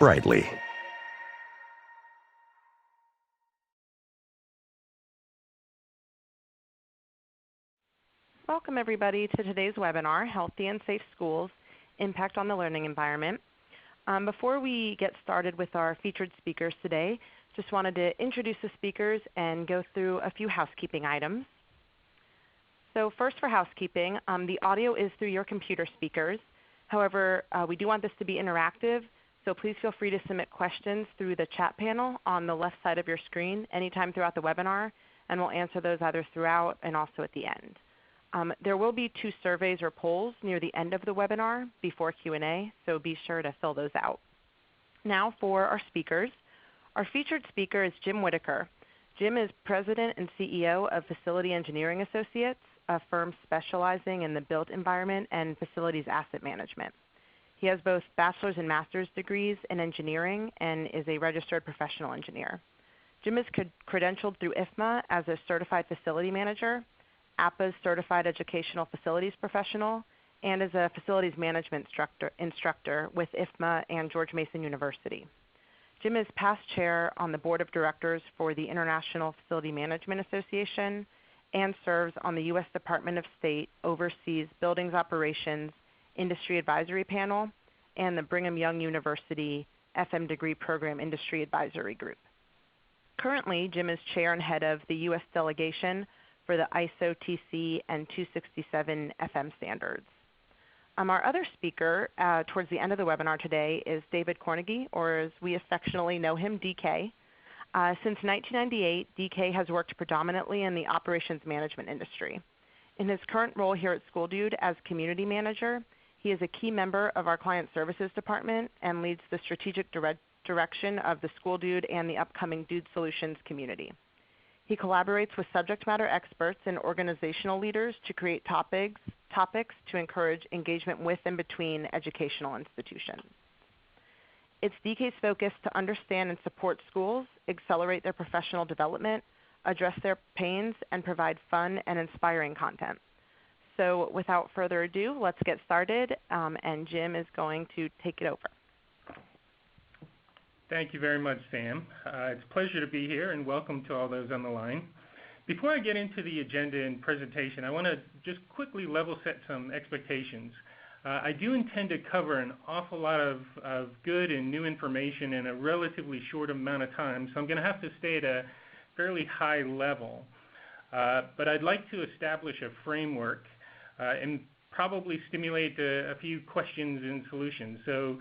brightly. Welcome everybody to today's webinar, Healthy and Safe Schools, Impact on the Learning Environment. Before we get started with our featured speakers today, just wanted to introduce the speakers and go through a few housekeeping items. So first for housekeeping, the audio is through your computer speakers. However, we do want this to be interactive, so please feel free to submit questions through the chat panel on the left side of your screen anytime throughout the webinar, and we'll answer those either throughout and also at the end. There will be 2 surveys or polls near the end of the webinar before Q&A, so be sure to fill those out. Now for our speakers. Our featured speaker is Jim Whitaker. Jim is President and CEO of Facility Engineering Associates, a firm specializing in the built environment and facilities asset management. He has both bachelor's and master's degrees in engineering and is a registered professional engineer. Jim is credentialed through IFMA as a certified facility manager, APA's certified educational facilities professional, and is a facilities management instructor with IFMA and George Mason University. Jim is past chair on the board of directors for the International Facility Management Association and serves on the U.S. Department of State Overseas Buildings Operations Industry Advisory Panel and the Brigham Young University FM Degree Program Industry Advisory Group. Currently, Jim is chair and head of the U.S. delegation for the ISO TC and 267 FM standards. Our other speaker towards the end of the webinar today is David Cornegy, or as we affectionately know him, DK. Since 1998, DK has worked predominantly in the operations management industry. In his current role here at SchoolDude as community manager, he is a key member of our client services department and leads the strategic direction of the SchoolDude and the upcoming Dude Solutions community. He collaborates with subject matter experts and organizational leaders to create topics to encourage engagement with and between educational institutions. It's DK's focus to understand and support schools, accelerate their professional development, address their pains, and provide fun and inspiring content. So without further ado, let's get started, and Jim is going to take it over. Thank you very much, Sam. It's a pleasure to be here, and welcome to all those on the line. Before I get into the agenda and presentation, I want to just quickly level set some expectations. I do intend to cover an awful lot of good and new information in a relatively short amount of time, so I'm going to have to stay at a fairly high level. But I'd like to establish a framework and probably stimulate a few questions and solutions. So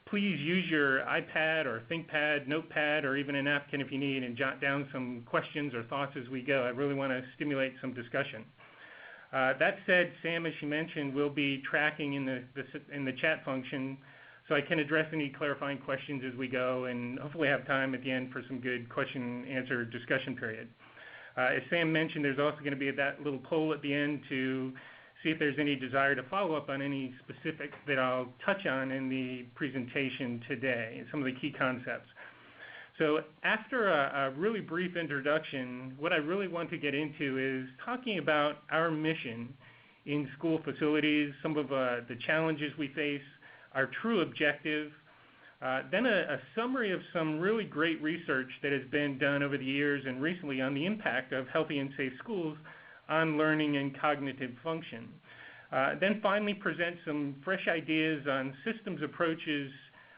please use your iPad or ThinkPad, Notepad, or even a napkin if you need, and jot down some questions or thoughts as we go. I really want to stimulate some discussion. That said, Sam, as she mentioned, will be tracking in the chat function, so I can address any clarifying questions as we go, and hopefully have time at the end for some good question and answer discussion period. As Sam mentioned, there's also going to be that little poll at the end to see if there's any desire to follow up on any specifics that I'll touch on in the presentation today, some of the key concepts. So after a really brief introduction, what I really want to get into is talking about our mission in school facilities, some of the challenges we face, our true objective, then a summary of some really great research that has been done over the years and recently on the impact of healthy and safe schools on learning and cognitive function. Then finally present some fresh ideas on systems approaches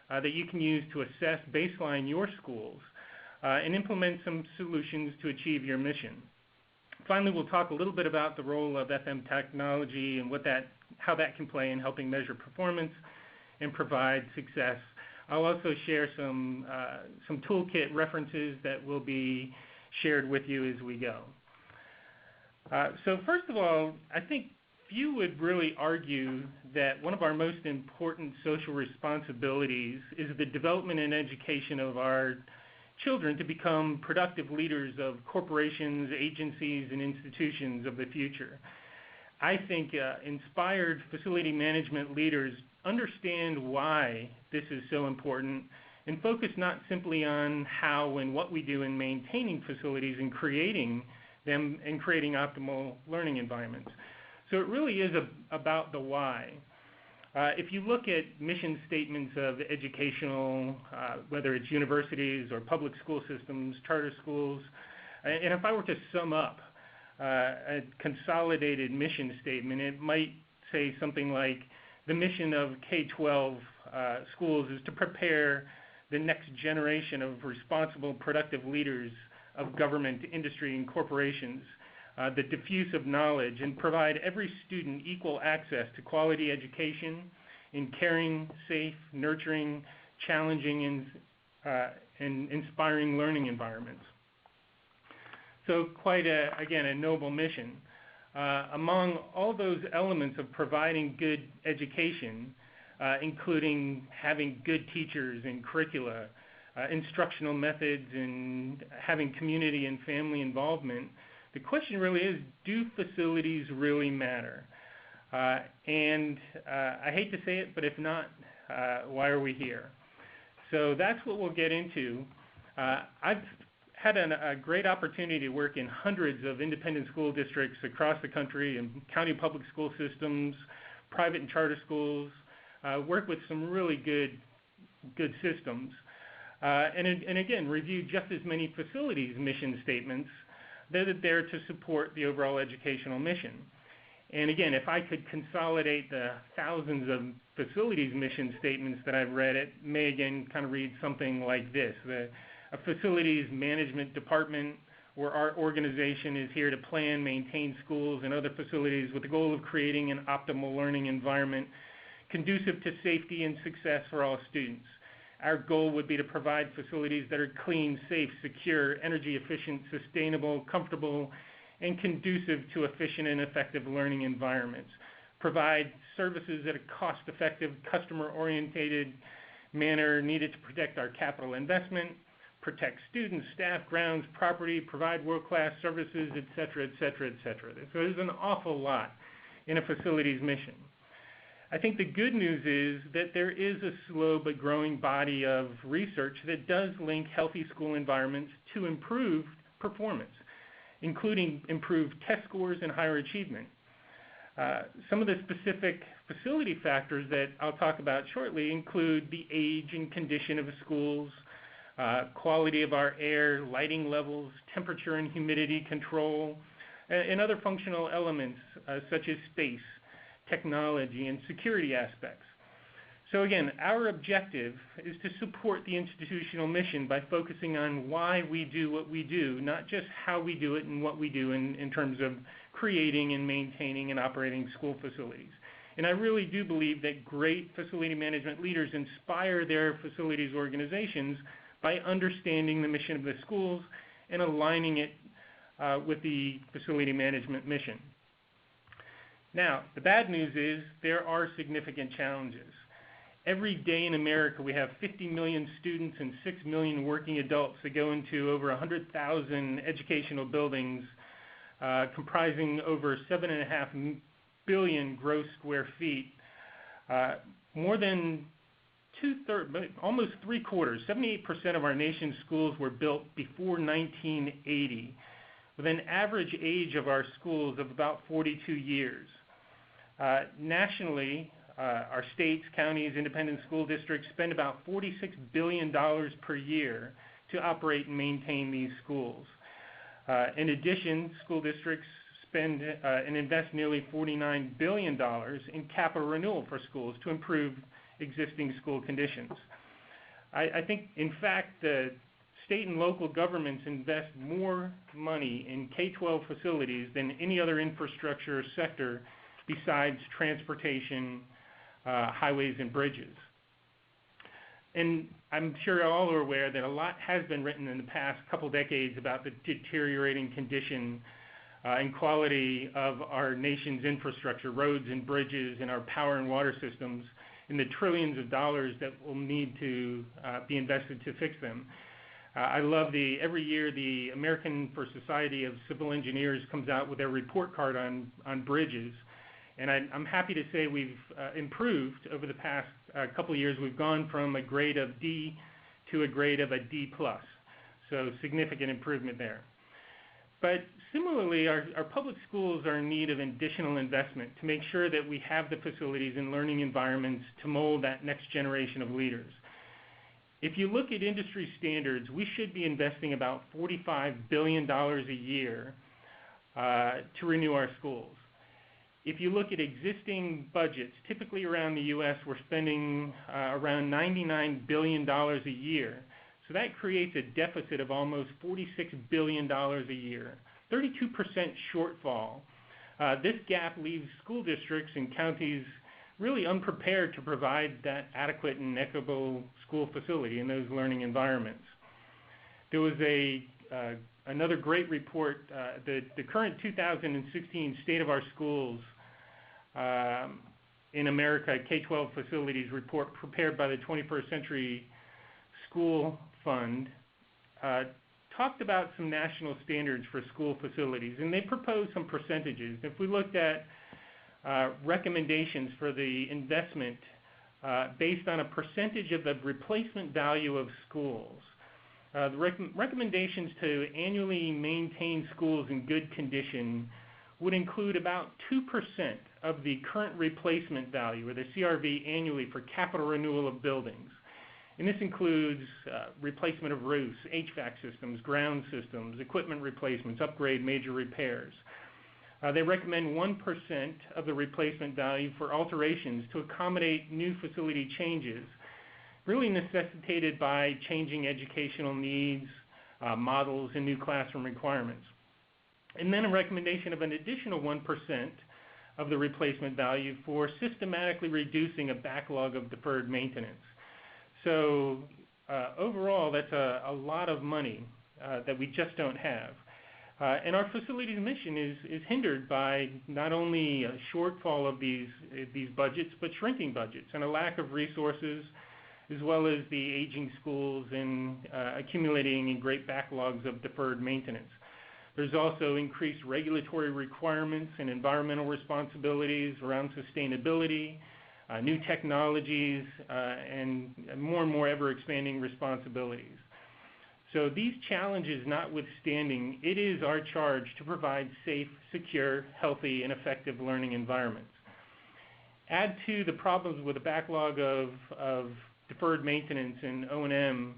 that you can use to assess baseline your schools and implement some solutions to achieve your mission. Finally, we'll talk a little bit about the role of FM technology and how that can play in helping measure performance and provide success. I'll also share some toolkit references that will be shared with you as we go. So first of all, I think few would really argue that one of our most important social responsibilities is the development and education of our children to become productive leaders of corporations, agencies, and institutions of the future. I think inspired facility management leaders understand why this is so important and focus not simply on how and what we do in maintaining facilities and creating them and creating optimal learning environments. So it really is about the why. If you look at mission statements of educational, whether it's universities or public school systems, charter schools, and if I were to sum up a consolidated mission statement, it might say something like the mission of K-12 schools is to prepare the next generation of responsible, productive leaders of government, industry, and corporations, the diffuse of knowledge, and provide every student equal access to quality education in caring, safe, nurturing, challenging, and inspiring learning environments. So quite, again, a noble mission. Among all those elements of providing good education, including having good teachers and curricula, instructional methods, and having community and family involvement, the question really is, do facilities really matter? And I hate to say it, but if not, why are we here? So that's what we'll get into. I've had a great opportunity to work in hundreds of independent school districts across the country and county public school systems, private and charter schools, work with some really good systems, and again, review just as many facilities mission statements that are there to support the overall educational mission. And again, if I could consolidate the thousands of facilities mission statements that I've read, it may again kind of read something like this. A facilities management department, where our organization is here to plan, maintain schools and other facilities with the goal of creating an optimal learning environment conducive to safety and success for all students. Our goal would be to provide facilities that are clean, safe, secure, energy efficient, sustainable, comfortable, and conducive to efficient and effective learning environments. Provide services at a cost-effective, customer-oriented manner needed to protect our capital investment, protect students, staff, grounds, property, provide world-class services, et cetera, et cetera, et cetera. So there's an awful lot in a facilities mission. I think the good news is that there is a slow but growing body of research that does link healthy school environments to improved performance, including improved test scores and higher achievement. Some of the specific facility factors that I'll talk about shortly include the age and condition of the schools, quality of our air, lighting levels, temperature and humidity control, and other functional elements such as space, technology, and security aspects. So again, our objective is to support the institutional mission by focusing on why we do what we do, not just how we do it and what we do in terms of creating and maintaining and operating school facilities. And I really do believe that great facility management leaders inspire their facilities organizations by understanding the mission of the schools and aligning it with the facility management mission. Now, the bad news is there are significant challenges. Every day in America, we have 50 million students and 6 million working adults that go into over 100,000 educational buildings, comprising over 7.5 billion gross square feet. More than almost 3/4, 78% of our nation's schools were built before 1980, with an average age of our schools of about 42 years. Nationally, our states, counties, independent school districts spend about $46 billion per year to operate and maintain these schools. In addition, school districts spend and invest nearly $49 billion in capital renewal for schools to improve existing school conditions. I think, in fact, the state and local governments invest more money in K-12 facilities than any other infrastructure sector besides transportation, highways, and bridges. And I'm sure you all are aware that a lot has been written in the past couple decades about the deteriorating condition and quality of our nation's infrastructure, roads and bridges, and our power and water systems, and the trillions of dollars that will need to be invested to fix them. I love every year the American Society of Civil Engineers comes out with their report card on bridges. And I'm happy to say we've improved over the past couple of years. We've gone from a grade of D to a grade of a D+. So significant improvement there. But similarly, our public schools are in need of additional investment to make sure that we have the facilities and learning environments to mold that next generation of leaders. If you look at industry standards, we should be investing about $45 billion a year to renew our schools. If you look at existing budgets, typically around the U.S., we're spending around $99 billion a year. So that creates a deficit of almost $46 billion a year, 32% shortfall. This gap leaves school districts and counties really unprepared to provide that adequate and equitable school facility in those learning environments. There was another great report, the current 2016 State of Our Schools in America K-12 Facilities report prepared by the 21st Century School Fund talked about some national standards for school facilities, and they proposed some percentages. If we looked at recommendations for the investment based on a percentage of the replacement value of schools, the recommendations to annually maintain schools in good condition would include about 2% of the current replacement value, or the CRV, annually for capital renewal of buildings. And this includes replacement of roofs, HVAC systems, ground systems, equipment replacements, upgrade, major repairs. They recommend 1% of the replacement value for alterations to accommodate new facility changes, really necessitated by changing educational needs, models, and new classroom requirements. And then a recommendation of an additional 1% of the replacement value for systematically reducing a backlog of deferred maintenance. So overall, that's a lot of money that we just don't have. And our facilities mission is hindered by not only a shortfall of these budgets, but shrinking budgets and a lack of resources, as well as the aging schools and accumulating in great backlogs of deferred maintenance. There's also increased regulatory requirements and environmental responsibilities around sustainability, new technologies, and more and more ever-expanding responsibilities. So these challenges notwithstanding, it is our charge to provide safe, secure, healthy, and effective learning environments. Add to the problems with a backlog of deferred maintenance and O&M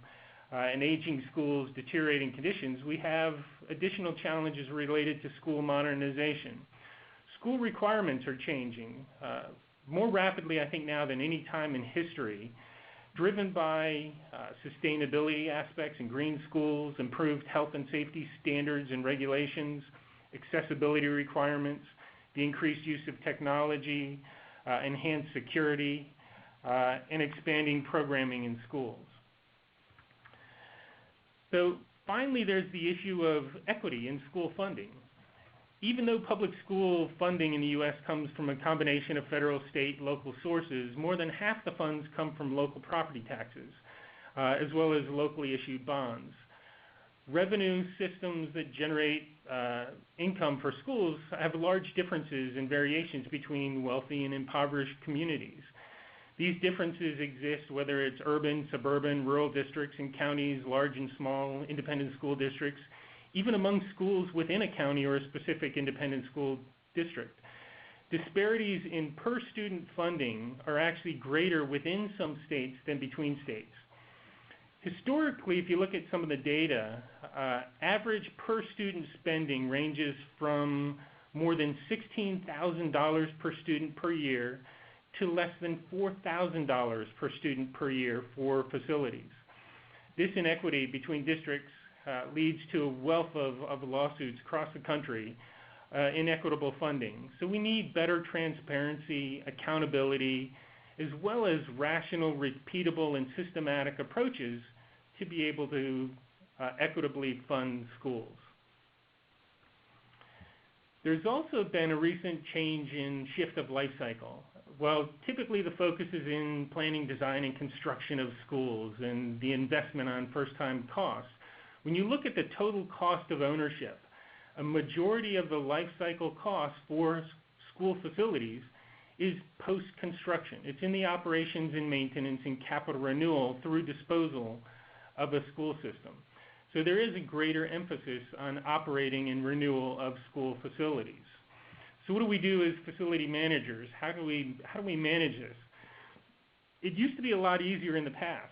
and aging schools, deteriorating conditions, we have additional challenges related to school modernization. School requirements are changing more rapidly, I think, now than any time in history, driven by sustainability aspects in green schools, improved health and safety standards and regulations, accessibility requirements, the increased use of technology, enhanced security, and expanding programming in schools. So finally, there's the issue of equity in school funding. Even though public school funding in the U.S. comes from a combination of federal, state, local sources, more than half the funds come from local property taxes, as well as locally issued bonds. Revenue systems that generate income for schools have large differences and variations between wealthy and impoverished communities. These differences exist whether it's urban, suburban, rural districts and counties, large and small independent school districts, even among schools within a county or a specific independent school district. Disparities in per-student funding are actually greater within some states than between states. Historically, if you look at some of the data, average per-student spending ranges from more than $16,000 per student per year to less than $4,000 per student per year for facilities. This inequity between districts leads to a wealth of lawsuits across the country, inequitable funding. So we need better transparency, accountability, as well as rational, repeatable, and systematic approaches to be able to equitably fund schools. There's also been a recent change in shift of life cycle. While typically the focus is in planning, design, and construction of schools and the investment on first-time costs, when you look at the total cost of ownership, a majority of the life cycle cost for school facilities is post-construction. It's in the operations and maintenance and capital renewal through disposal of a school system. So there is a greater emphasis on operating and renewal of school facilities. So what do we do as facility managers? How do we manage this? It used to be a lot easier in the past.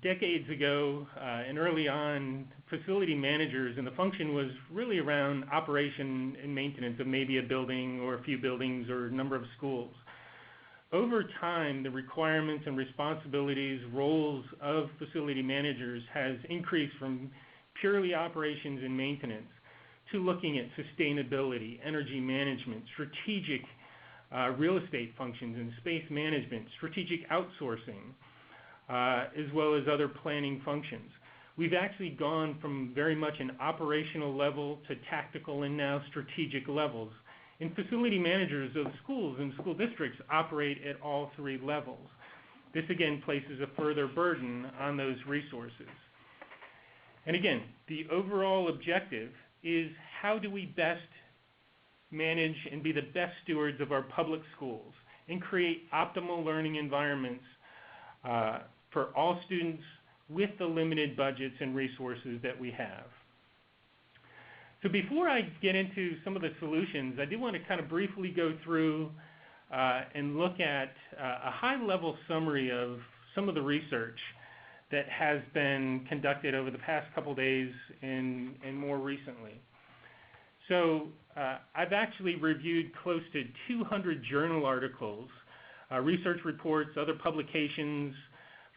Decades ago and early on, facility managers, and the function was really around operation and maintenance of maybe a building or a few buildings or a number of schools. Over time, the requirements and responsibilities, roles of facility managers has increased from purely operations and maintenance to looking at sustainability, energy management, strategic real estate functions and space management, strategic outsourcing, as well as other planning functions. We've actually gone from very much an operational level to tactical and now strategic levels. And facility managers of schools and school districts operate at all three levels. This again places a further burden on those resources. And again, the overall objective is how do we best manage and be the best stewards of our public schools and create optimal learning environments for all students with the limited budgets and resources that we have. So before I get into some of the solutions, I do want to kind of briefly go through and look at a high-level summary of some of the research that has been conducted over the past couple days and more recently. So I've actually reviewed close to 200 journal articles, research reports, other publications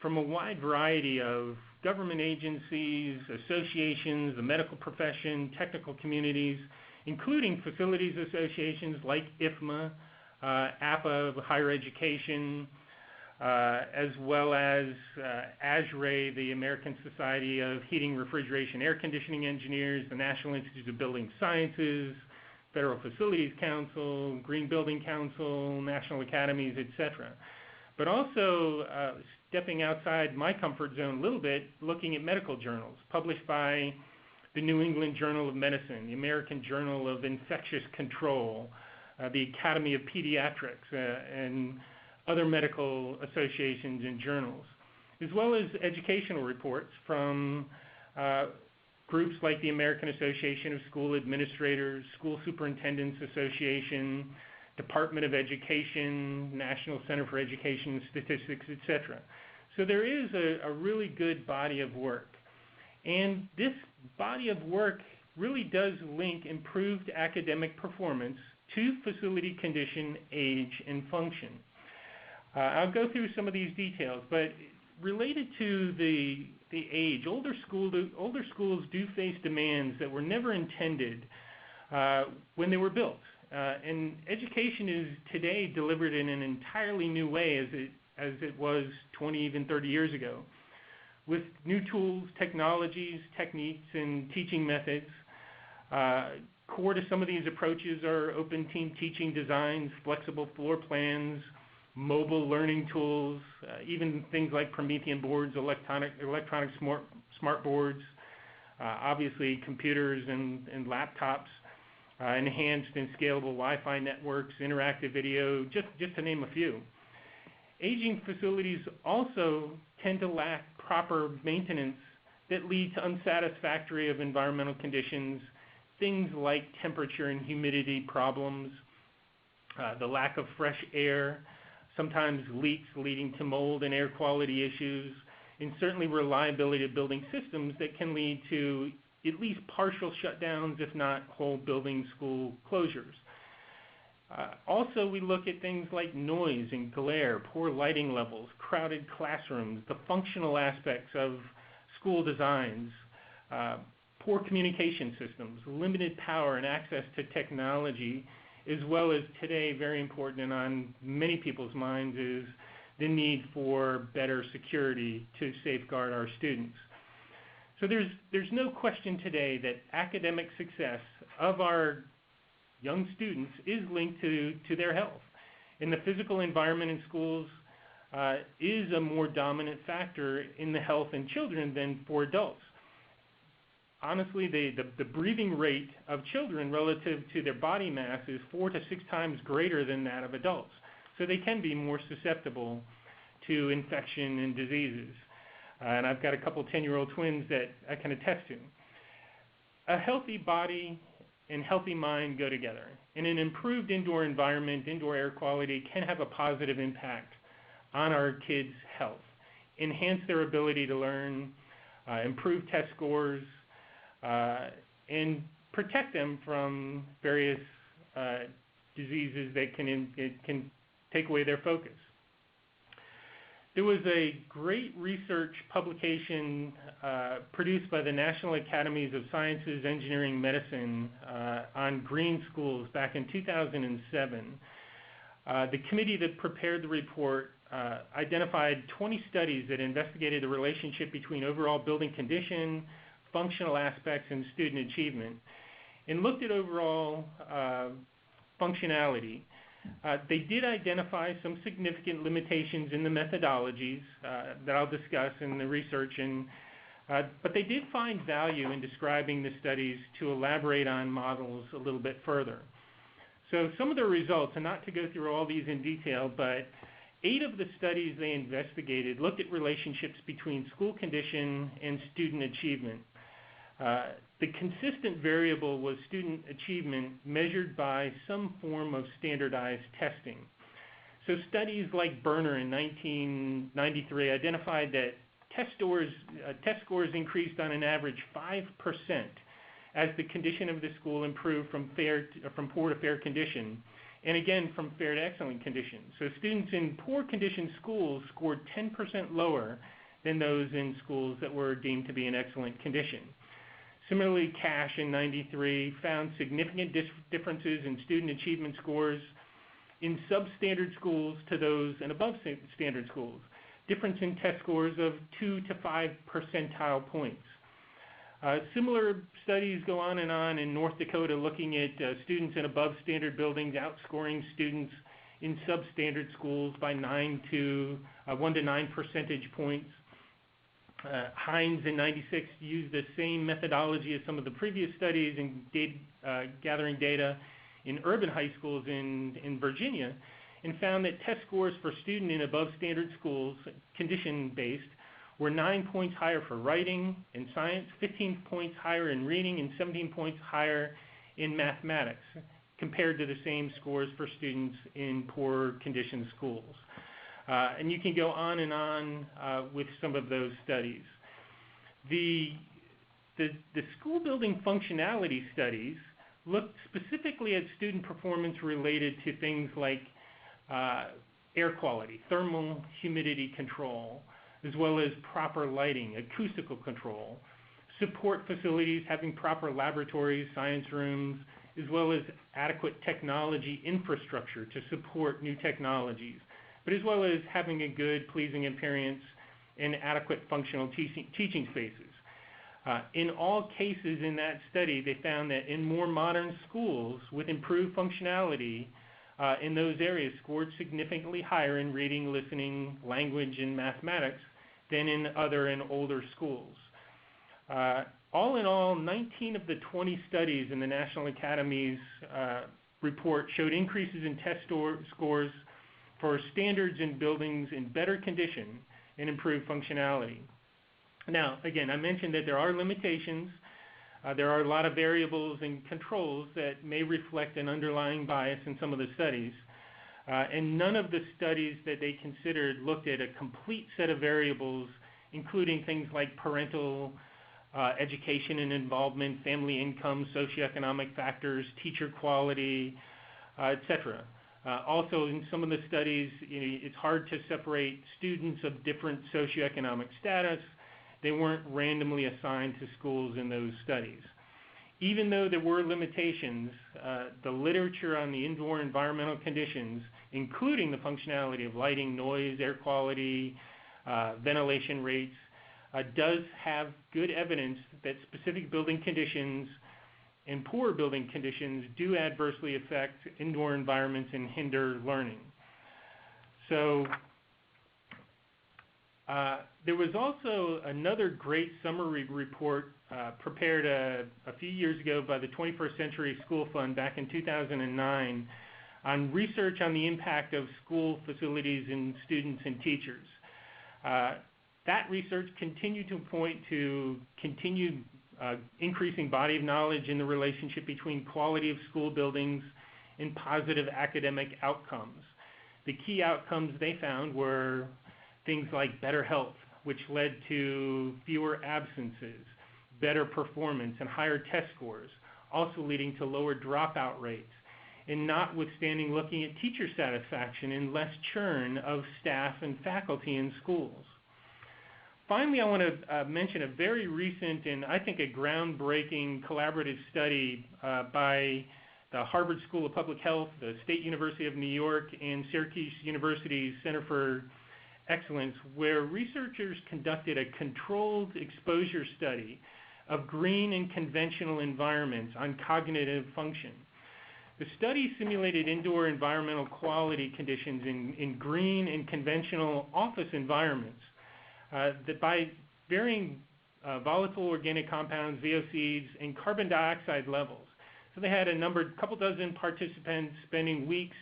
from a wide variety of government agencies, associations, the medical profession, technical communities, including facilities associations like IFMA, APA, higher education, as well as ASHRAE, the American Society of Heating, Refrigeration, Air Conditioning Engineers, the National Institute of Building Sciences, Federal Facilities Council, Green Building Council, National Academies, etc. But also stepping outside my comfort zone a little bit, looking at medical journals published by the New England Journal of Medicine, the American Journal of Infectious Control, the Academy of Pediatrics, and other medical associations and journals, as well as educational reports from groups like the American Association of School Administrators, School Superintendents Association, Department of Education, National Center for Education and Statistics, etc. So there is a really good body of work. And this body of work really does link improved academic performance to facility condition, age, and function. I'll go through some of these details, but related to the age, older schools do face demands that were never intended when they were built. And education is today delivered in an entirely new way as it was 20, even 30 years ago, with new tools, technologies, techniques, and teaching methods. Core to some of these approaches are open team teaching designs, flexible floor plans, mobile learning tools, even things like Promethean boards, electronic smart boards, obviously computers and laptops, enhanced and scalable Wi-Fi networks, interactive video, just to name a few. Aging facilities also tend to lack proper maintenance that lead to unsatisfactory of environmental conditions, things like temperature and humidity problems, the lack of fresh air, sometimes leaks leading to mold and air quality issues, and certainly reliability of building systems that can lead to at least partial shutdowns, if not whole building school closures. Also, we look at things like noise and glare, poor lighting levels, crowded classrooms, the functional aspects of school designs, poor communication systems, limited power and access to technology, as well as today, very important and on many people's minds, is the need for better security to safeguard our students. So there's no question today that academic success of our young students is linked to their health. And the physical environment in schools is a more dominant factor in the health in children than for adults. Honestly, the breathing rate of children relative to their body mass is 4 to 6 times greater than that of adults. So they can be more susceptible to infection and diseases. and I've got a couple 10-year-old twins that I can attest to. A healthy body and healthy mind go together, and an improved indoor environment, indoor air quality, can have a positive impact on our kids' health, enhance their ability to learn, improve test scores, and protect them from various diseases that can take away their focus. There was a great research publication produced by the National Academies of Sciences, Engineering, Medicine on green schools back in 2007. The committee that prepared the report identified 20 studies that investigated the relationship between overall building condition, functional aspects, and student achievement, and looked at overall functionality. They did identify some significant limitations in the methodologies that I'll discuss in the research, but they did find value in describing the studies to elaborate on models a little bit further. So some of the results, and not to go through all these in detail, but 8 of the studies they investigated looked at relationships between school condition and student achievement. The consistent variable was student achievement measured by some form of standardized testing. So studies like Berner in 1993 identified that test scores increased on an average 5% as the condition of the school improved from poor to fair condition, and again from fair to excellent condition. So students in poor condition schools scored 10% lower than those in schools that were deemed to be in excellent condition. Similarly, Cash in 93 found significant differences in student achievement scores in substandard schools to those in above standard schools, difference in test scores of 2 to 5 percentile points. Similar studies go on in North Dakota looking at students in above standard buildings outscoring students in substandard schools by 1 to 9 percentage points. Hines in 96 used the same methodology as some of the previous studies in gathering data in urban high schools in Virginia, and found that test scores for students in above standard schools, condition-based, were 9 points higher for writing and science, 15 points higher in reading, and 17 points higher in mathematics, compared to the same scores for students in poor condition schools. And you can go on and on with some of those studies. The school building functionality studies looked specifically at student performance related to things like air quality, thermal humidity control, as well as proper lighting, acoustical control, support facilities having proper laboratories, science rooms, as well as adequate technology infrastructure to support new technologies, but as well as having a good, pleasing appearance and adequate functional teaching spaces. In all cases in that study, they found that in more modern schools with improved functionality in those areas scored significantly higher in reading, listening, language, and mathematics than in other and older schools. All in all, 19 of the 20 studies in the National Academy's report showed increases in test scores for standards in buildings in better condition and improved functionality. Now, again, I mentioned that there are limitations. There are a lot of variables and controls that may reflect an underlying bias in some of the studies. And none of the studies that they considered looked at a complete set of variables, including things like parental education and involvement, family income, socioeconomic factors, teacher quality, etc. Also, in some of the studies, it's hard to separate students of different socioeconomic status. They weren't randomly assigned to schools in those studies. Even though there were limitations, the literature on the indoor environmental conditions, including the functionality of lighting, noise, air quality, ventilation rates, does have good evidence that specific building conditions and poor building conditions do adversely affect indoor environments and hinder learning. So there was also another great summary report prepared a few years ago by the 21st Century School Fund back in 2009 on research on the impact of school facilities and students and teachers. That research continued to point to continued increasing body of knowledge in the relationship between quality of school buildings and positive academic outcomes. The key outcomes they found were things like better health, which led to fewer absences, better performance, and higher test scores, also leading to lower dropout rates, and notwithstanding looking at teacher satisfaction and less churn of staff and faculty in schools. Finally, I want to mention a very recent and I think a groundbreaking collaborative study by the Harvard School of Public Health, the State University of New York, and Syracuse University's Center for Excellence, where researchers conducted a controlled exposure study of green and conventional environments on cognitive function. The study simulated indoor environmental quality conditions in green and conventional office environments that by varying volatile organic compounds, VOCs, and carbon dioxide levels. So they had couple dozen participants spending weeks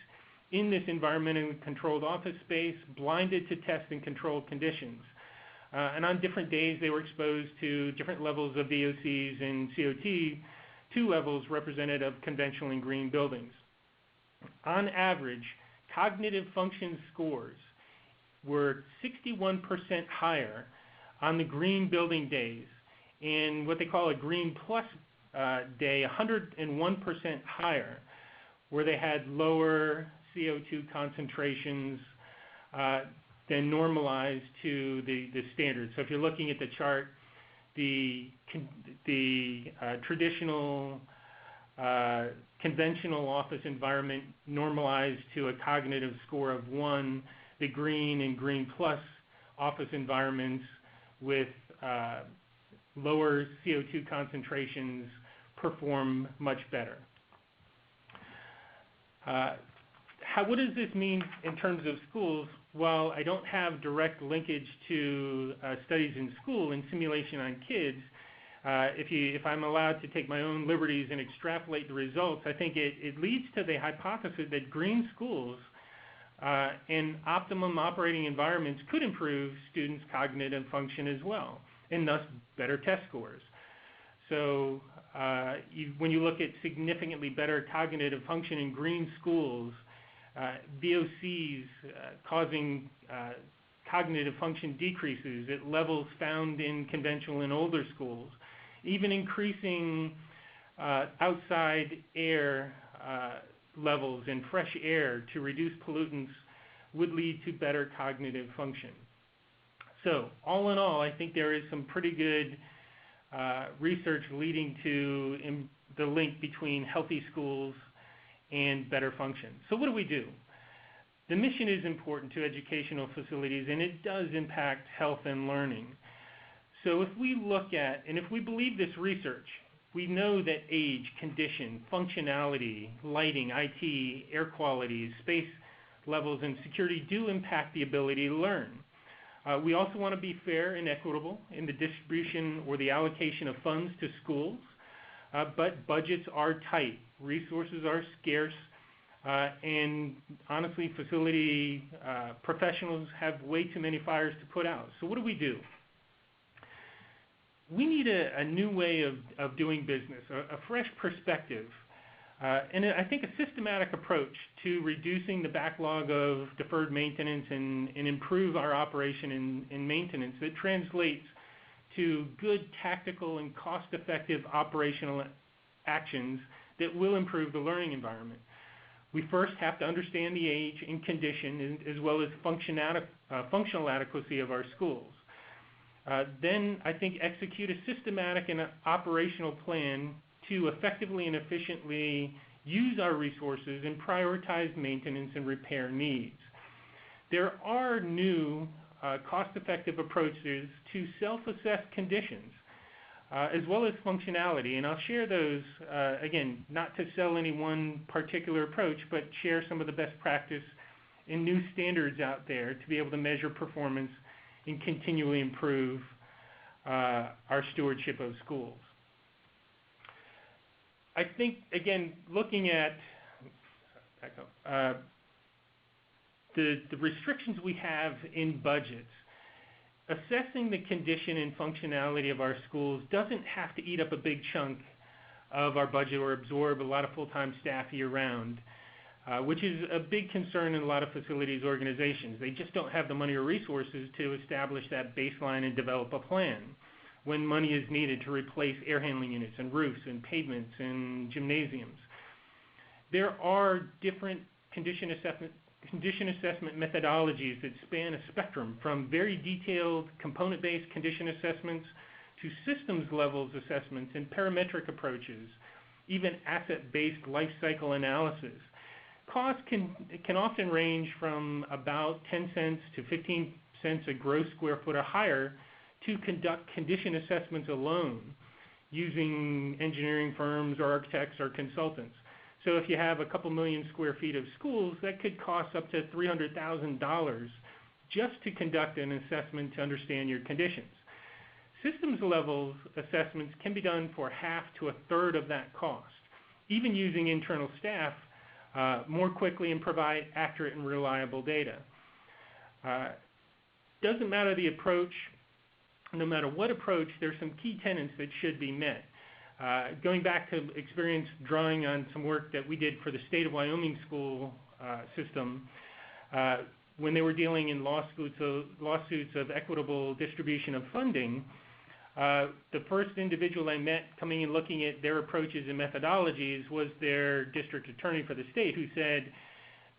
in this environmentally controlled office space, blinded to test and controlled conditions. And on different days, they were exposed to different levels of VOCs and CO2 levels representative of conventional and green buildings. On average, cognitive function scores were 61% higher on the green building days, and what they call a green plus day, 101% higher, where they had lower CO2 concentrations than normalized to the standard. So if you're looking at the chart, the traditional conventional office environment normalized to a cognitive score of 1. The green and green plus office environments with lower CO2 concentrations perform much better. What does this mean in terms of schools? Well, I don't have direct linkage to studies in school and simulation on kids. If I'm allowed to take my own liberties and extrapolate the results, I think it leads to the hypothesis that green schools and optimum operating environments could improve students' cognitive function as well, and thus better test scores. So when you look at significantly better cognitive function in green schools, VOCs causing cognitive function decreases at levels found in conventional and older schools, even increasing outside air levels in fresh air to reduce pollutants would lead to better cognitive function. So all in all, I think there is some pretty good research leading to the link between healthy schools and better function. So what do? The mission is important to educational facilities, and it does impact health and learning. So if we look at, and if we believe this research, we know that age, condition, functionality, lighting, IT, air quality, space levels, and security do impact the ability to learn. We also want to be fair and equitable in the distribution or the allocation of funds to schools, but budgets are tight, resources are scarce, and honestly, facility professionals have way too many fires to put out. So what do? We need a new way of doing business, a fresh perspective, and I think a systematic approach to reducing the backlog of deferred maintenance and improve our operation and maintenance that translates to good tactical and cost-effective operational actions that will improve the learning environment. We first have to understand the age and condition as well as functional adequacy of our schools. Then I think execute a systematic and operational plan to effectively and efficiently use our resources and prioritize maintenance and repair needs. There are new cost-effective approaches to self-assess conditions as well as functionality, and I'll share those, again, not to sell any one particular approach, but share some of the best practice and new standards out there to be able to measure performance and continually improve our stewardship of schools. I think, again, looking at the restrictions we have in budgets, assessing the condition and functionality of our schools doesn't have to eat up a big chunk of our budget or absorb a lot of full-time staff year-round, which is a big concern in a lot of facilities organizations. They just don't have the money or resources to establish that baseline and develop a plan when money is needed to replace air handling units and roofs and pavements and gymnasiums. There are different condition assessment methodologies that span a spectrum from very detailed component-based condition assessments to systems levels assessments and parametric approaches, even asset-based life cycle analysis. Costs can often range from about 10 cents to 15 cents a gross square foot or higher to conduct condition assessments alone using engineering firms or architects or consultants. So if you have a couple million square feet of schools, that could cost up to $300,000 just to conduct an assessment to understand your conditions. Systems level assessments can be done for half to a third of that cost, even using internal staff more quickly and provide accurate and reliable data. Doesn't matter the approach, no matter what approach, there's some key tenets that should be met. Going back to experience drawing on some work that we did for the state of Wyoming school system, when they were dealing in lawsuits of equitable distribution of funding, the first individual I met coming in looking at their approaches and methodologies was their district attorney for the state, who said,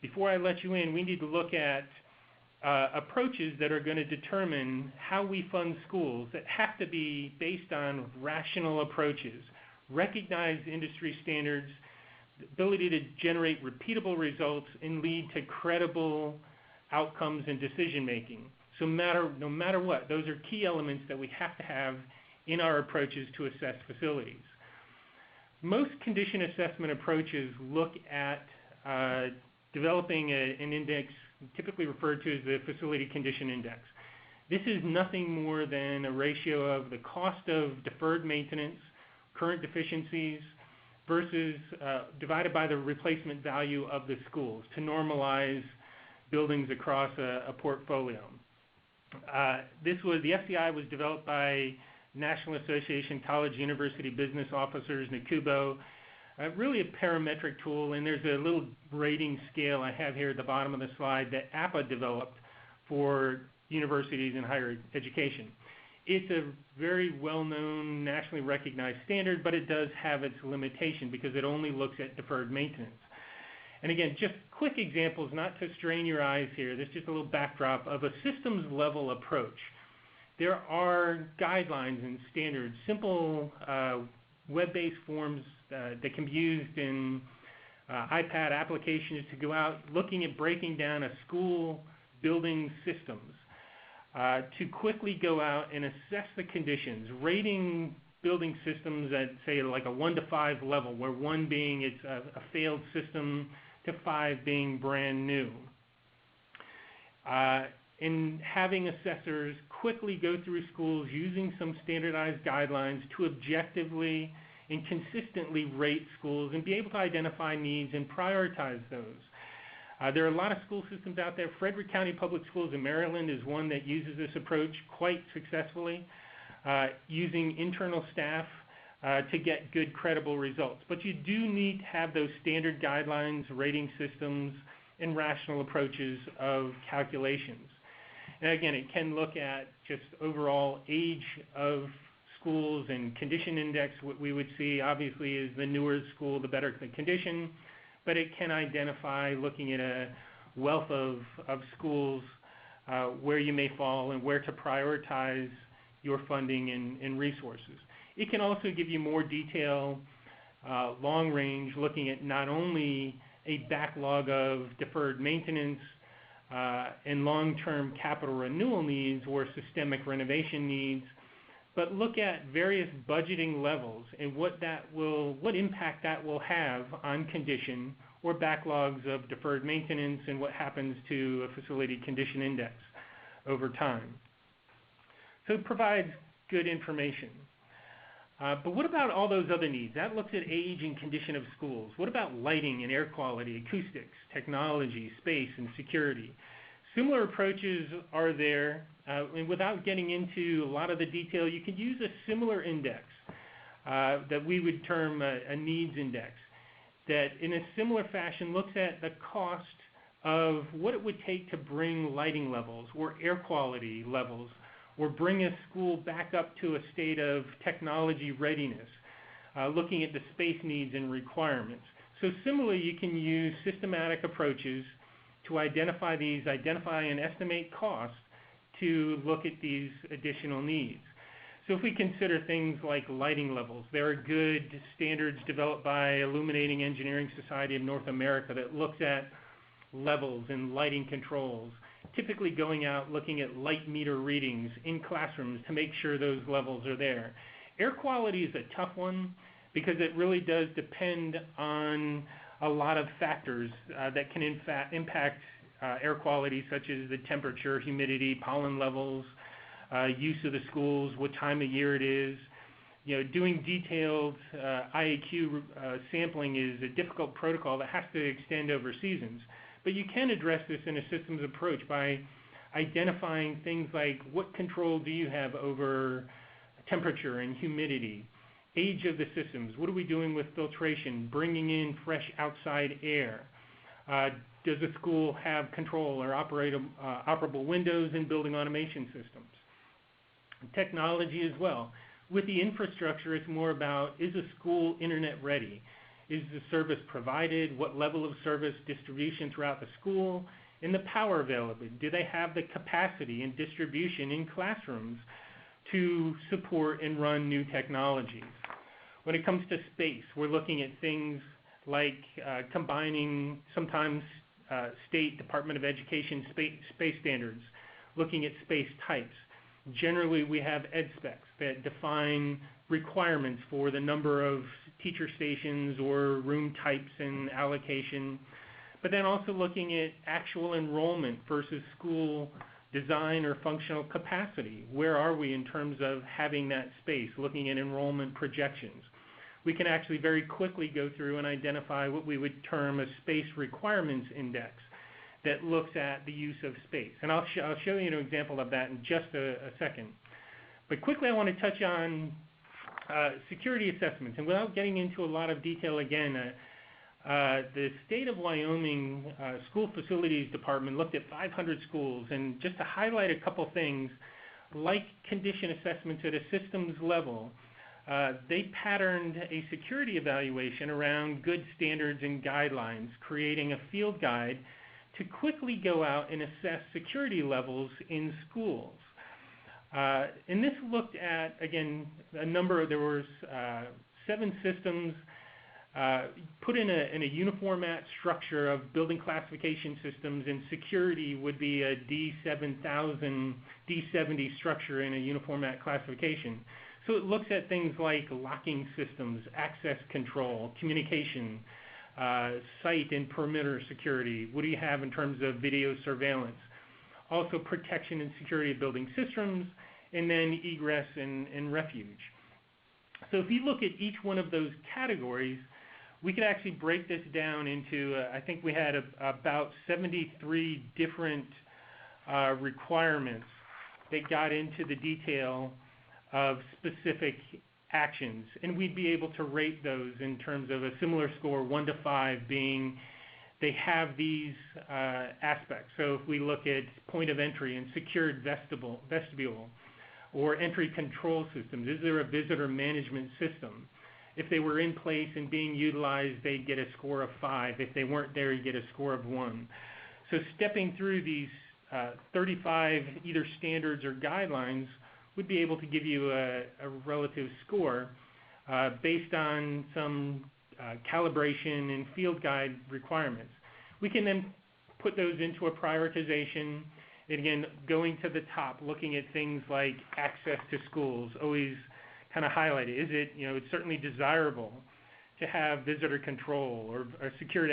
before I let you in, we need to look at approaches that are going to determine how we fund schools that have to be based on rational approaches, recognized industry standards, the ability to generate repeatable results and lead to credible outcomes and decision making. So no matter what, those are key elements that we have to have in our approaches to assess facilities. Most condition assessment approaches look at developing an index typically referred to as the Facility Condition Index. This is nothing more than a ratio of the cost of deferred maintenance, current deficiencies, versus divided by the replacement value of the schools to normalize buildings across a portfolio. The FCI was developed by National Association College University Business Officers, NACUBO, really a parametric tool, and there's a little rating scale I have here at the bottom of the slide that APA developed for universities and higher education. It's a very well-known, nationally recognized standard, but it does have its limitation because it only looks at deferred maintenance. And again, just quick examples, not to strain your eyes here, this is just a little backdrop of a systems level approach. There are guidelines and standards, simple web-based forms that can be used in iPad applications to go out looking at breaking down a school building systems to quickly go out and assess the conditions, rating building systems at, say, like a 1 to 5 level, where 1 being it's a failed system to 5 being brand new. And having assessors quickly go through schools using some standardized guidelines to objectively and consistently rate schools and be able to identify needs and prioritize those. There are a lot of school systems out there. Frederick County Public Schools in Maryland is one that uses this approach quite successfully, using internal staff to get good, credible results. But you do need to have those standard guidelines, rating systems, and rational approaches of calculations. And again, it can look at just overall age of schools and condition index. What we would see, obviously, is the newer school, the better the condition. But it can identify, looking at a wealth of schools, where you may fall and where to prioritize your funding and resources. It can also give you more detail, long range, looking at not only a backlog of deferred maintenance and long-term capital renewal needs or systemic renovation needs, but look at various budgeting levels and what impact that will have on condition or backlogs of deferred maintenance and what happens to a facility condition index over time. So it provides good information. But what about all those other needs? That looks at age and condition of schools. What about lighting and air quality, acoustics, technology, space, and security? Similar approaches are there and without getting into a lot of the detail, you could use a similar index that we would term a needs index, that in a similar fashion looks at the cost of what it would take to bring lighting levels or air quality levels or bring a school back up to a state of technology readiness, looking at the space needs and requirements. So similarly, you can use systematic approaches to identify and estimate costs to look at these additional needs. So if we consider things like lighting levels, there are good standards developed by Illuminating Engineering Society of North America that looks at levels and lighting controls, typically going out looking at light meter readings in classrooms to make sure those levels are there. Air quality is a tough one because it really does depend on a lot of factors that can impact air quality, such as the temperature, humidity, pollen levels, use of the schools, what time of year it is. Doing detailed IAQ sampling is a difficult protocol that has to extend over seasons. But you can address this in a systems approach by identifying things like what control do you have over temperature and humidity, age of the systems, what are we doing with filtration, bringing in fresh outside air, does the school have control or operable windows and building automation systems. Technology as well. With the infrastructure, it's more about, is a school internet ready? Is the service provided? What level of service distribution throughout the school? And the power availability. Do they have the capacity and distribution in classrooms to support and run new technologies? When it comes to space, we're looking at things like combining sometimes state Department of Education space standards, looking at space types. Generally, we have ed specs that define requirements for the number of teacher stations or room types and allocation, but then also looking at actual enrollment versus school design or functional capacity. Where are we in terms of having that space, looking at enrollment projections? We can actually very quickly go through and identify what we would term a space requirements index that looks at the use of space. And I'll show you an example of that in just a second. But quickly, I want to touch on security assessments. And without getting into a lot of detail again, the State of Wyoming School Facilities Department looked at 500 schools. And just to highlight a couple things, like condition assessments at a systems level, they patterned a security evaluation around good standards and guidelines, creating a field guide to quickly go out and assess security levels in schools. And this looked at, again, there was 7 systems put in a uniformat structure of building classification systems, and security would be a D7000, D70 structure in a uniformat classification. So it looks at things like locking systems, access control, communication, site and perimeter security. What do you have in terms of video surveillance? Also protection and security of building systems, and then egress and refuge. So if you look at each one of those categories, we could actually break this down into, I think we had about 73 different requirements that got into the detail of specific actions, and we'd be able to rate those in terms of a similar score, 1 to 5 being they have these aspects. So if we look at point of entry and secured vestibule, or entry control systems, is there a visitor management system? If they were in place and being utilized, they'd get a score of 5. If they weren't there, you'd get a score of 1. So stepping through these 35 either standards or guidelines would be able to give you a relative score based on some calibration and field guide requirements. We can then put those into a prioritization, and again, going to the top, looking at things like access to schools, always kind of highlight it. Is it, it's certainly desirable to have visitor control or secured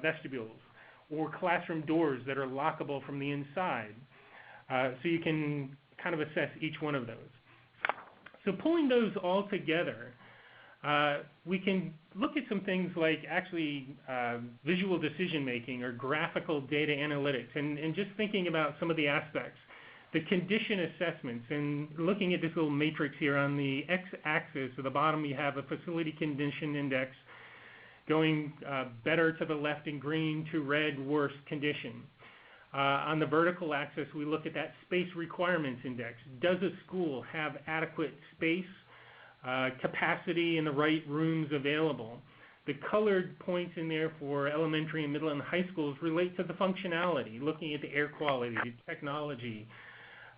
vestibules or classroom doors that are lockable from the inside. So you can kind of assess each one of those. So pulling those all together, we can look at some things like actually visual decision making or graphical data analytics, and just thinking about some of the aspects the condition assessments, and looking at this little matrix here on the x-axis, at the bottom you have a facility condition index going better to the left in green to red, worse condition. On the vertical axis, we look at that space requirements index. Does a school have adequate space, capacity, and the right rooms available? The colored points in there for elementary and middle and high schools relate to the functionality, looking at the air quality, the technology,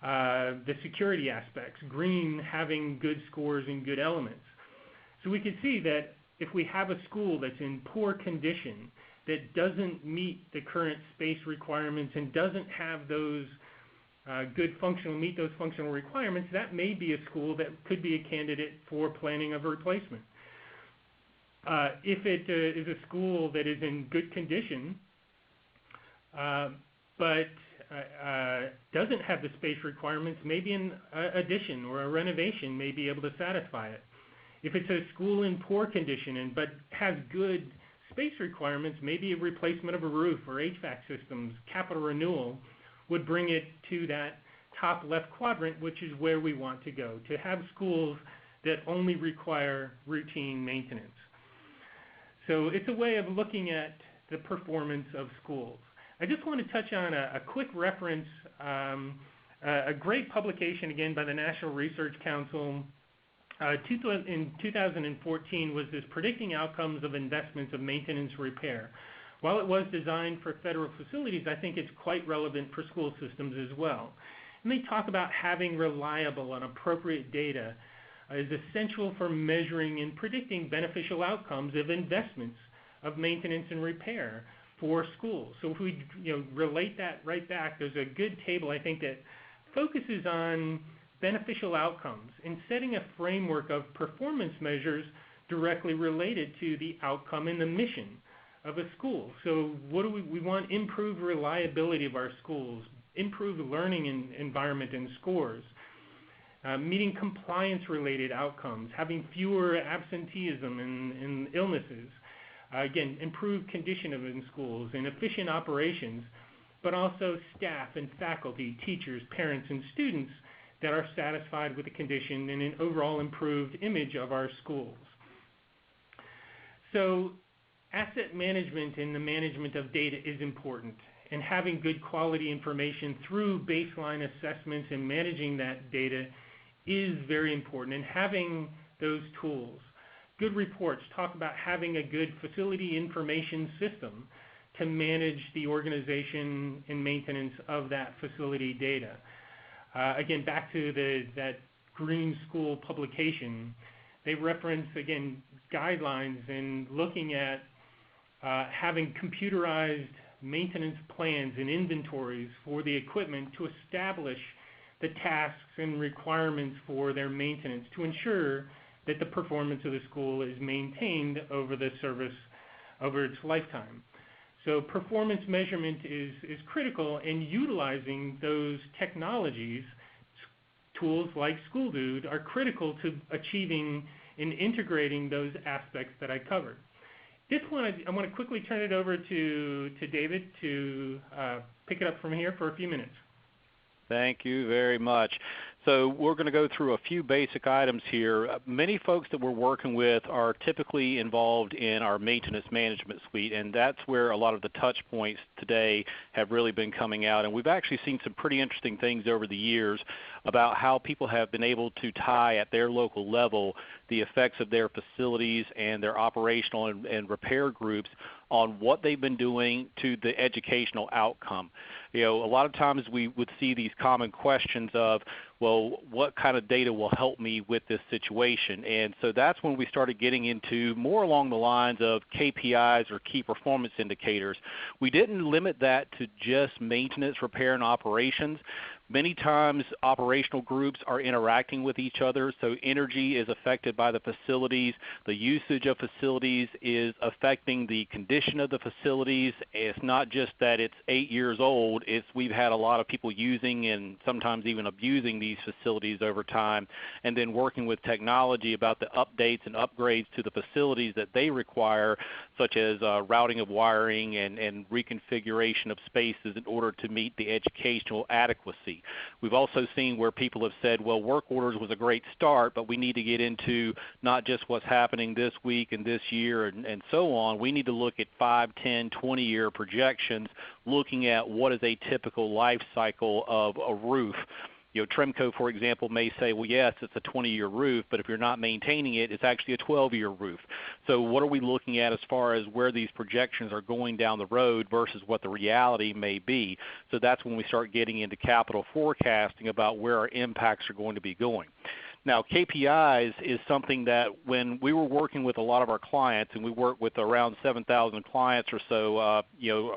the security aspects, green having good scores and good elements. So we can see that if we have a school that's in poor condition, that doesn't meet the current space requirements and doesn't have those meet those functional requirements, that may be a school that could be a candidate for planning of a replacement. If it is a school that is in good condition, but doesn't have the space requirements, maybe an addition or a renovation may be able to satisfy it. If it's a school in poor condition but has good space requirements, maybe a replacement of a roof or HVAC systems, capital renewal, would bring it to that top left quadrant, which is where we want to go, to have schools that only require routine maintenance. So it's a way of looking at the performance of schools. I just want to touch on a quick reference, a great publication, again, by the National Research Council. In 2014 was this Predicting Outcomes of Investments of Maintenance Repair. While it was designed for federal facilities, I think it's quite relevant for school systems as well. And they talk about having reliable and appropriate data is essential for measuring and predicting beneficial outcomes of investments of maintenance and repair for schools. So if we relate that right back, there's a good table, I think, that focuses on beneficial outcomes and setting a framework of performance measures directly related to the outcome and the mission of a school. So what do we want? Improved reliability of our schools, improved learning environment and scores, meeting compliance-related outcomes, having fewer absenteeism and illnesses, again, improved condition of in schools and efficient operations, but also staff and faculty, teachers, parents, and students that are satisfied with the condition and an overall improved image of our schools. So asset management and the management of data is important, and having good quality information through baseline assessments and managing that data is very important, and having those tools. Good reports talk about having a good facility information system to manage the organization and maintenance of that facility data. Again, back to that Green School publication, they reference, again, guidelines and looking at having computerized maintenance plans and inventories for the equipment to establish the tasks and requirements for their maintenance to ensure that the performance of the school is maintained over the service over its lifetime. So performance measurement is critical, and utilizing those technologies, tools like SchoolDude, are critical to achieving and integrating those aspects that I covered. I want to quickly turn it over to David to pick it up from here for a few minutes. Thank you very much. So we're going to go through a few basic items here. Many folks that we're working with are typically involved in our maintenance management suite, and that's where a lot of the touch points today have really been coming out. And we've actually seen some pretty interesting things over the years about how people have been able to tie at their local level the effects of their facilities and their operational and repair groups on what they've been doing to the educational outcome. A lot of times we would see these common questions of, well, what kind of data will help me with this situation? And so that's when we started getting into more along the lines of KPIs or key performance indicators. We didn't limit that to just maintenance, repair, and operations. Many times operational groups are interacting with each other, so energy is affected by the facilities. The usage of facilities is affecting the condition of the facilities. It's not just that it's 8 years old. We've had a lot of people using and sometimes even abusing these facilities over time, and then working with technology about the updates and upgrades to the facilities that they require, such as routing of wiring and reconfiguration of spaces in order to meet the educational adequacy. be. We've also seen where people have said, well, work orders was a great start, but we need to get into not just what's happening this week and this year and so on. We need to look at 5, 10, 20-year projections, looking at what is a typical life cycle of a roof. Tremco, for example, may say, well, yes, it's a 20-year roof, but if you're not maintaining it, it's actually a 12-year roof. So what are we looking at as far as where these projections are going down the road versus what the reality may be? So that's when we start getting into capital forecasting about where our impacts are going to be going. Now, KPIs is something that when we were working with a lot of our clients, and we work with around 7,000 clients or so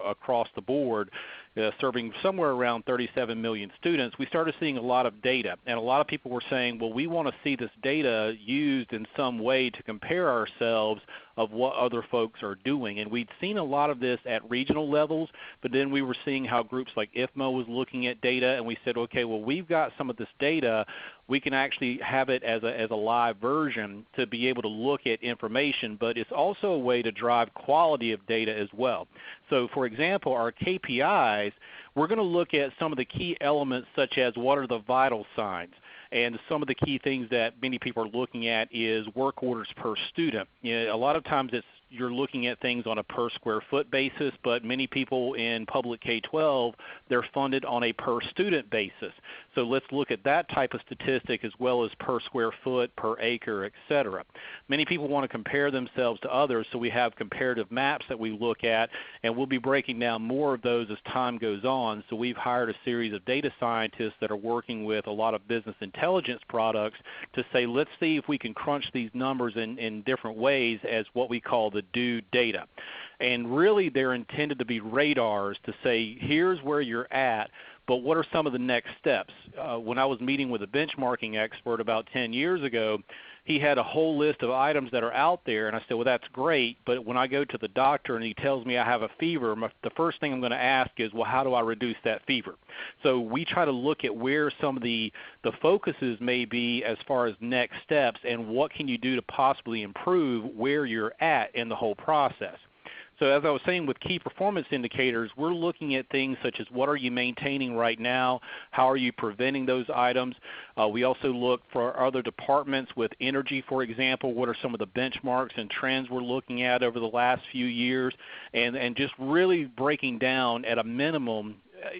across the board, serving somewhere around 37 million students, we started seeing a lot of data. And a lot of people were saying, well, we want to see this data used in some way to compare ourselves of what other folks are doing. And we'd seen a lot of this at regional levels, but then we were seeing how groups like IFMA was looking at data, and we said, okay, well, we've got some of this data. We can actually have it as a live version to be able to look at information, but it's also a way to drive quality of data as well. So for example, our KPIs, we're going to look at some of the key elements such as what are the vital signs. And some of the key things that many people are looking at is work orders per student. A lot of times you're looking at things on a per square foot basis, but many people in public K-12, they're funded on a per student basis. So let's look at that type of statistic as well as per square foot, per acre, et cetera. Many people want to compare themselves to others, so we have comparative maps that we look at, and we'll be breaking down more of those as time goes on. So we've hired a series of data scientists that are working with a lot of business intelligence products to say, let's see if we can crunch these numbers in different ways as what we call the due data. And really they're intended to be radars to say, here's where you're at, but what are some of the next steps? When I was meeting with a benchmarking expert about 10 years ago, he had a whole list of items that are out there, and I said, well, that's great, but when I go to the doctor and he tells me I have a fever, the first thing I'm going to ask is, well, how do I reduce that fever? So we try to look at where some of the focuses may be as far as next steps and what can you do to possibly improve where you're at in the whole process. So as I was saying with key performance indicators, we're looking at things such as what are you maintaining right now, how are you preventing those items. We also look for other departments with energy, for example, what are some of the benchmarks and trends we're looking at over the last few years, and just really breaking down at a minimum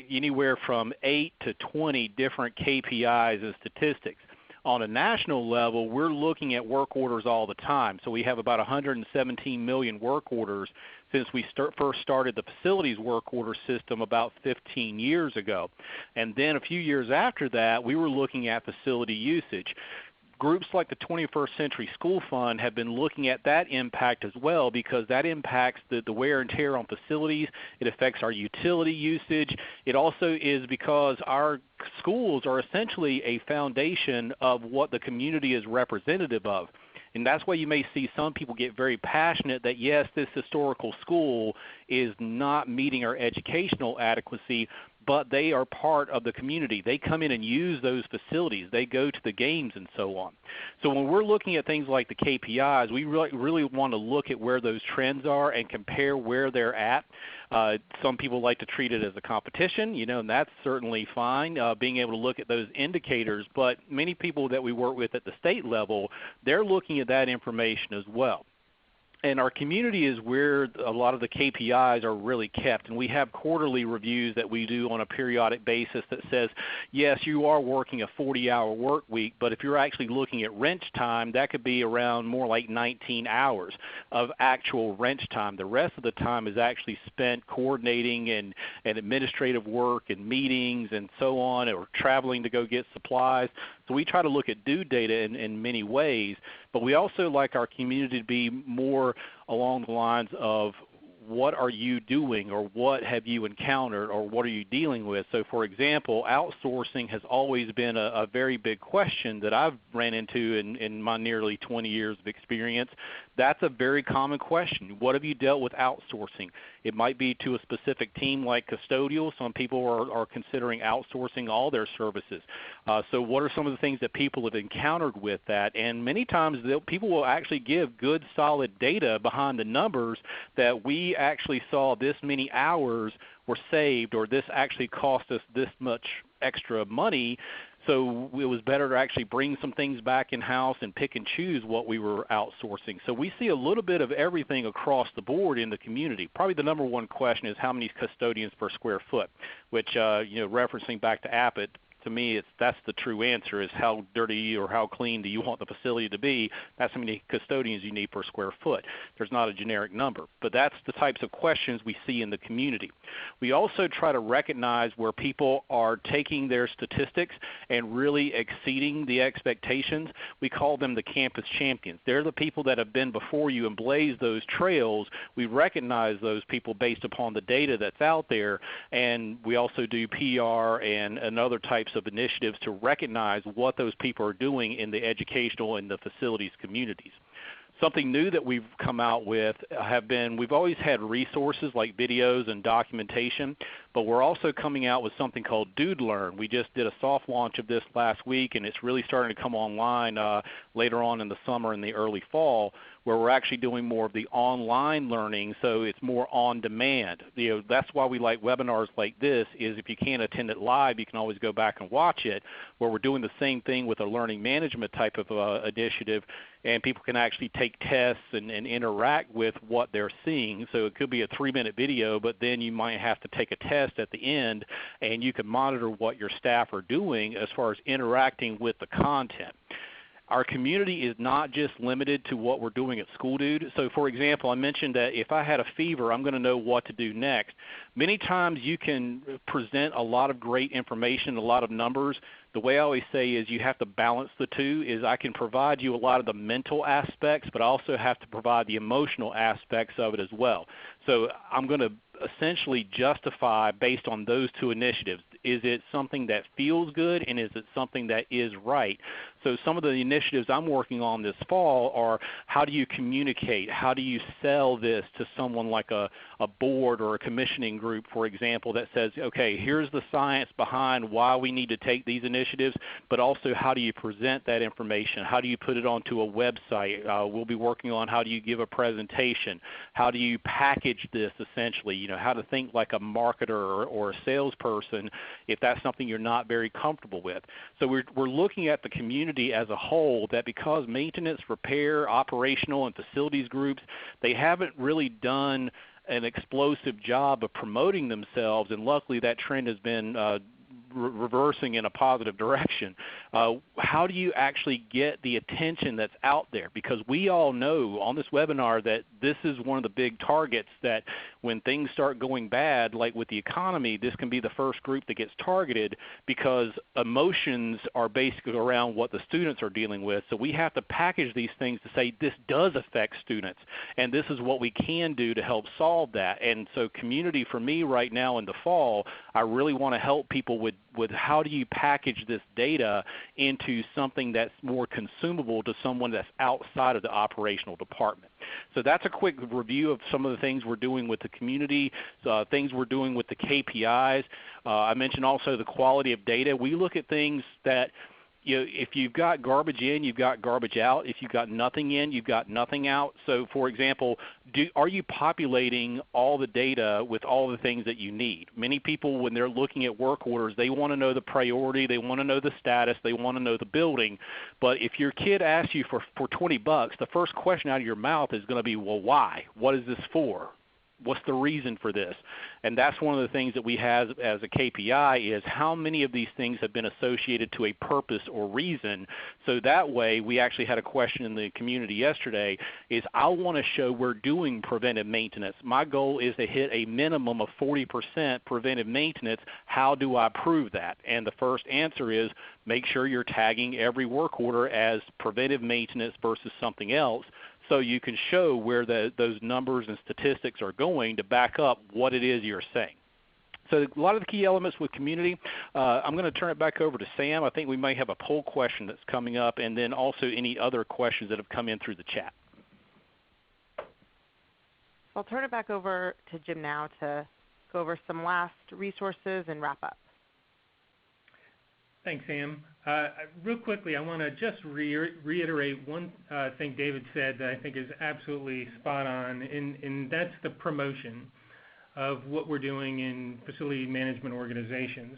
anywhere from 8 to 20 different KPIs and statistics. On a national level, we're looking at work orders all the time. So we have about 117 million work orders since we first started the facilities work order system about 15 years ago. And then a few years after that, we were looking at facility usage. Groups like the 21st Century School Fund have been looking at that impact as well, because that impacts the wear and tear on facilities. It affects our utility usage. It also is because our schools are essentially a foundation of what the community is representative of. And that's why you may see some people get very passionate that, yes, this historical school is not meeting our educational adequacy, but they are part of the community. They come in and use those facilities. They go to the games and so on. So when we're looking at things like the KPIs, we really want to look at where those trends are and compare where they're at. Some people like to treat it as a competition, and that's certainly fine, being able to look at those indicators. But many people that we work with at the state level, they're looking at that information as well. And our community is where a lot of the KPIs are really kept. And we have quarterly reviews that we do on a periodic basis that says, yes, you are working a 40-hour work week, but if you're actually looking at wrench time, that could be around more like 19 hours of actual wrench time. The rest of the time is actually spent coordinating and administrative work and meetings and so on, or traveling to go get supplies. So we try to look at due data in many ways, but we also like our community to be more along the lines of what are you doing, or what have you encountered, or what are you dealing with. So for example, outsourcing has always been a very big question that I've ran into in my nearly 20 years of experience. That's a very common question. What have you dealt with outsourcing? It might be to a specific team like custodial. Some people are considering outsourcing all their services. So what are some of the things that people have encountered with that? And many times people will actually give good solid data behind the numbers that we actually saw this many hours were saved, or this actually cost us this much extra money, so it was better to actually bring some things back in-house and pick and choose what we were outsourcing. So we see a little bit of everything across the board in the community. Probably the number one question is how many custodians per square foot, which, referencing back to Abbott, to me, that's the true answer, is how dirty or how clean do you want the facility to be. That's how many custodians you need per square foot. There's not a generic number, but that's the types of questions we see in the community. We also try to recognize where people are taking their statistics and really exceeding the expectations. We call them the campus champions. They're the people that have been before you and blazed those trails. We recognize those people based upon the data that's out there, and we also do PR and other types of initiatives to recognize what those people are doing in the educational and the facilities communities. Something new that we've come out with we've always had resources like videos and documentation, but we're also coming out with something called Dude Learn. We just did a soft launch of this last week, and it's really starting to come online later on in the summer and the early fall, where we're actually doing more of the online learning, so it's more on demand. That's why we like webinars like this, is if you can't attend it live, you can always go back and watch it, where we're doing the same thing with a learning management type of initiative, and people can actually take tests and interact with what they're seeing. So it could be a 3-minute video, but then you might have to take a test at the end, and you can monitor what your staff are doing as far as interacting with the content. Our community is not just limited to what we're doing at School Dude. So for example, I mentioned that if I had a fever, I'm going to know what to do next. Many times you can present a lot of great information, a lot of numbers. The way I always say is you have to balance the two. Is I can provide you a lot of the mental aspects, but I also have to provide the emotional aspects of it as well. So I'm going to essentially justify based on those two initiatives. Is it something that feels good, and is it something that is right? So some of the initiatives I'm working on this fall are, how do you communicate? How do you sell this to someone like a board or a commissioning group, for example, that says, okay, here's the science behind why we need to take these initiatives, but also how do you present that information? How do you put it onto a website? We'll be working on how do you give a presentation? How do you package this essentially? How to think like a marketer or a salesperson if that's something you're not very comfortable with. So we're looking at the community as a whole, that because maintenance, repair, operational, and facilities groups, they haven't really done an explosive job of promoting themselves, and luckily that trend has been reversing in a positive direction. How do you actually get the attention that's out there? Because we all know on this webinar that this is one of the big targets, that when things start going bad, like with the economy, this can be the first group that gets targeted, because emotions are basically around what the students are dealing with. So we have to package these things to say this does affect students, and this is what we can do to help solve that. And so community for me right now in the fall, I really want to help people with how do you package this data into something that's more consumable to someone that's outside of the operational department. So that's a quick review of some of the things we're doing with the community, things we're doing with the KPIs. I mentioned also the quality of data. We look at things that, if you've got garbage in, you've got garbage out. If you've got nothing in, you've got nothing out. So for example, are you populating all the data with all the things that you need? Many people, when they're looking at work orders, they want to know the priority, they want to know the status, they want to know the building. But if your kid asks you for $20, the first question out of your mouth is going to be, well, why? What is this for? What's the reason for this? And that's one of the things that we have as a KPI, is how many of these things have been associated to a purpose or reason. So that way, we actually had a question in the community yesterday, is I want to show we're doing preventive maintenance. My goal is to hit a minimum of 40% preventive maintenance. How do I prove that? And the first answer is, make sure you're tagging every work order as preventive maintenance versus something else, so you can show where those numbers and statistics are going to back up what it is you're saying. So a lot of the key elements with community. I'm going to turn it back over to Sam. I think we may have a poll question that's coming up, and then also any other questions that have come in through the chat. I'll turn it back over to Jim now to go over some last resources and wrap up. Thanks, Sam. Real quickly, I want to just reiterate one thing David said that I think is absolutely spot on, and that's the promotion of what we're doing in facility management organizations.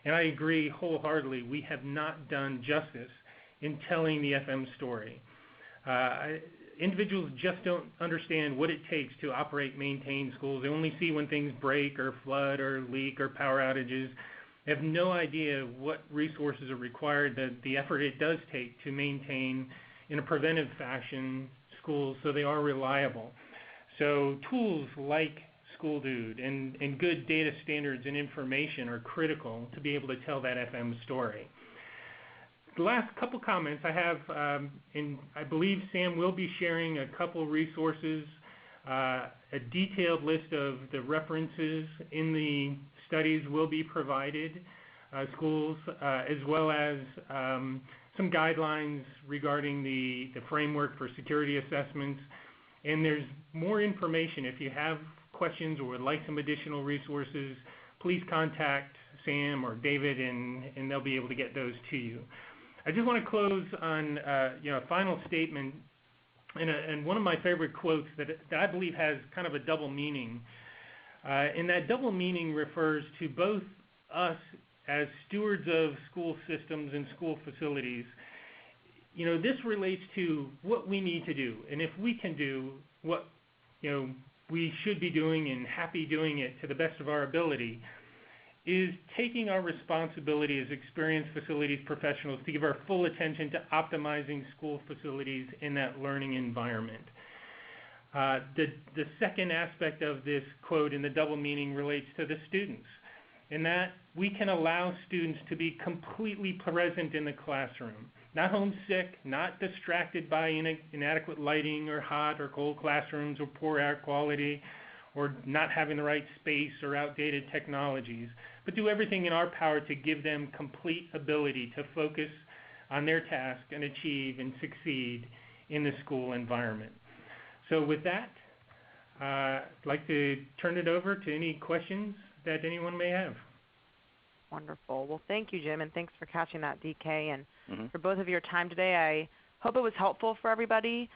And I agree wholeheartedly, we have not done justice in telling the FM story. Individuals just don't understand what it takes to operate, maintain schools. They only see when things break or flood or leak or power outages. They have no idea what resources are required, the effort it does take to maintain in a preventive fashion schools so they are reliable. So tools like SchoolDude and good data standards and information are critical to be able to tell that FM story. The last couple comments I have, and I believe Sam will be sharing a couple resources, a detailed list of the references in the studies will be provided, schools, as well as some guidelines regarding the framework for security assessments. And there's more information. If you have questions or would like some additional resources, please contact Sam or David, and they'll be able to get those to you. I just want to close on a final statement and one of my favorite quotes that I believe has kind of a double meaning. And that double meaning refers to both us as stewards of school systems and school facilities. This relates to what we need to do, and if we can do what we should be doing and happy doing it to the best of our ability, is taking our responsibility as experienced facilities professionals to give our full attention to optimizing school facilities in that learning environment. The second aspect of this quote in the double meaning relates to the students, in that we can allow students to be completely present in the classroom, not homesick, not distracted by inadequate lighting or hot or cold classrooms or poor air quality or not having the right space or outdated technologies, but do everything in our power to give them complete ability to focus on their task and achieve and succeed in the school environment. So with that, I'd like to turn it over to any questions that anyone may have. Wonderful. Well, thank you, Jim, and thanks for catching that, DK, and for both of your time today. I hope it was helpful for everybody.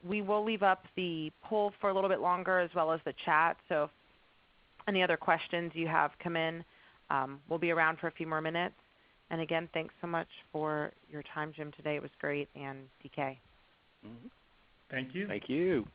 We will leave up the poll for a little bit longer as well as the chat, so if any other questions you have come in, we'll be around for a few more minutes. And again, thanks so much for your time, Jim, today. It was great, and DK. Thank you. Thank you.